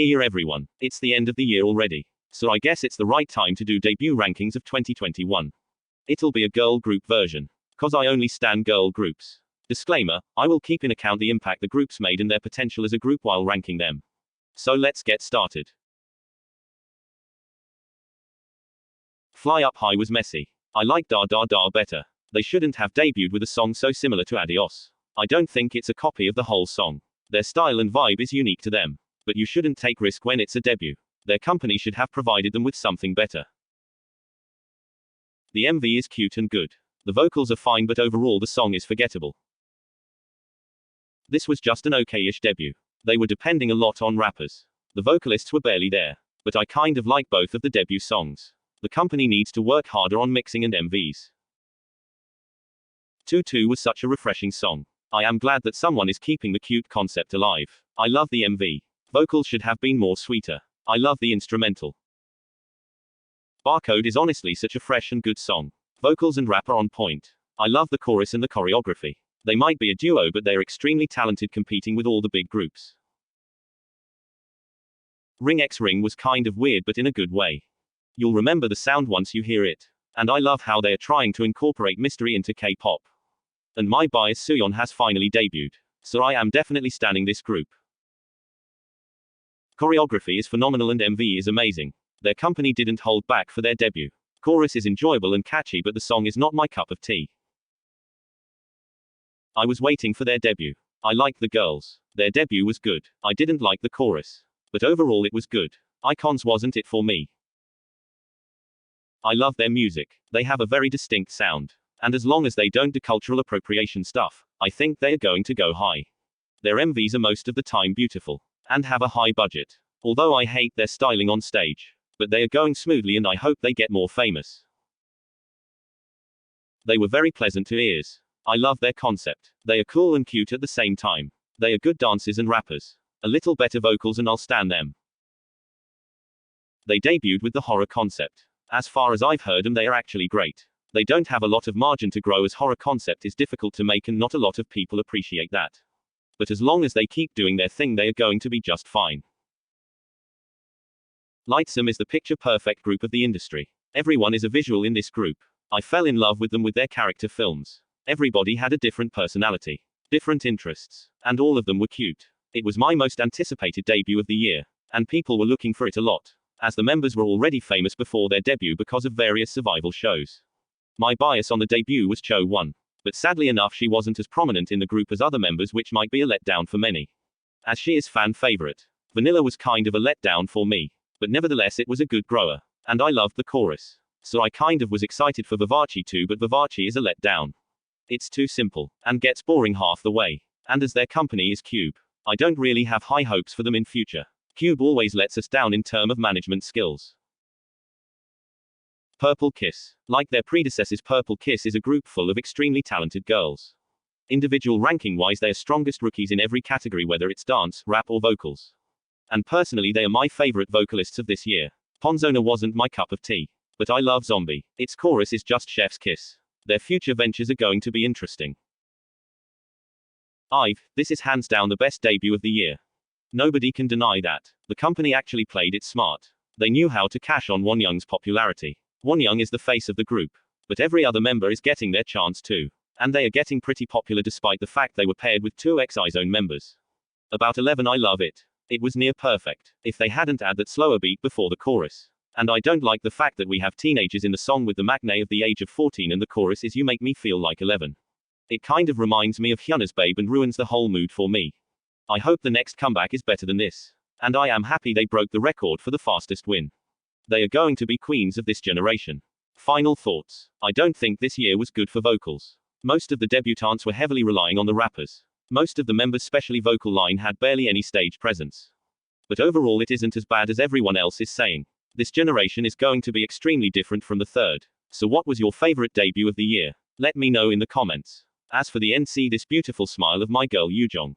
year everyone. It's the end of the year already. So I guess it's the right time to do debut rankings of 2021. It'll be a girl group version. Cause I only stan girl groups. Disclaimer, I will keep in account the impact the groups made and their potential as a group while ranking them. So let's get started. Fly Up High was messy. I like Da Da Da better. They shouldn't have debuted with a song so similar to Adios. I don't think it's a copy of the whole song. Their style and vibe is unique to them. But you shouldn't take risk when it's a debut. Their company should have provided them with something better. The MV is cute and good. The vocals are fine, but overall the song is forgettable. This was just an okay-ish debut. They were depending a lot on rappers. The vocalists were barely there. But I kind of like both of the debut songs. The company needs to work harder on mixing and MVs. Tutu was such a refreshing song. I am glad that someone is keeping the cute concept alive. I love the MV. Vocals should have been more sweeter. I love the instrumental. Barcode is honestly such a fresh and good song. Vocals and rap are on point. I love the chorus and the choreography. They might be a duo, but they're extremely talented, competing with all the big groups. Ring X Ring was kind of weird, but in a good way. You'll remember the sound once you hear it. And I love how they are trying to incorporate mystery into K-pop. And my bias sheon has finally debuted. So I am definitely standing this group. Choreography is phenomenal and MV is amazing. Their company didn't hold back for their debut. Chorus is enjoyable and catchy, but the song is not my cup of tea. I was waiting for their debut. I liked the girls. Their debut was good. I didn't like the chorus. But overall it was good. Icons wasn't it for me. I love their music. They have a very distinct sound. And as long as they don't do cultural appropriation stuff, I think they are going to go high. Their MVs are most of the time beautiful. And have a high budget. Although I hate their styling on stage. But they are going smoothly and I hope they get more famous. They were very pleasant to ears. I love their concept. They are cool and cute at the same time. They are good dancers and rappers. A little better vocals and I'll stan them. They debuted with the horror concept. As far as I've heard them, they are actually great. They don't have a lot of margin to grow, as horror concept is difficult to make and not a lot of people appreciate that. But as long as they keep doing their thing, they are going to be just fine. Lightsum is the picture-perfect group of the industry. Everyone is a visual in this group. I fell in love with them with their character films. Everybody had a different personality, different interests, and all of them were cute. It was my most anticipated debut of the year, and people were looking for it a lot, as the members were already famous before their debut because of various survival shows. My bias on the debut was Cho Won, but sadly enough she wasn't as prominent in the group as other members, which might be a letdown for many, as she is fan favorite. Vanilla was kind of a letdown for me. But nevertheless it was a good grower. And I loved the chorus. So I kind of was excited for Vivace too, but Vivace is a letdown. It's too simple. And gets boring half the way. And as their company is Cube, I don't really have high hopes for them in future. Cube always lets us down in terms of management skills. Purple Kiss. Like their predecessors, Purple Kiss is a group full of extremely talented girls. Individual ranking wise they are strongest rookies in every category, whether it's dance, rap or vocals. And personally they are my favorite vocalists of this year. Ponzona wasn't my cup of tea. But I love Zombie. Its chorus is just chef's kiss. Their future ventures are going to be interesting. This is hands down the best debut of the year. Nobody can deny that. The company actually played it smart. They knew how to cash on Wonyoung's popularity. Wonyoung is the face of the group. But every other member is getting their chance too. And they are getting pretty popular despite the fact they were paired with two ex-IZONE members. About 11 I love it. It was near perfect, if they hadn't added that slower beat before the chorus. And I don't like the fact that we have teenagers in the song with the maknae of the age of 14 and the chorus is "You make me feel like 11. It kind of reminds me of Hyunna's Babe and ruins the whole mood for me. I hope the next comeback is better than this. And I am happy they broke the record for the fastest win. They are going to be queens of this generation. Final thoughts. I don't think this year was good for vocals. Most of the debutantes were heavily relying on the rappers. Most of the members' especially vocal line had barely any stage presence. But overall it isn't as bad as everyone else is saying. This generation is going to be extremely different from the third. So what was your favorite debut of the year? Let me know in the comments. As for the NC, this beautiful smile of my girl Yoojong.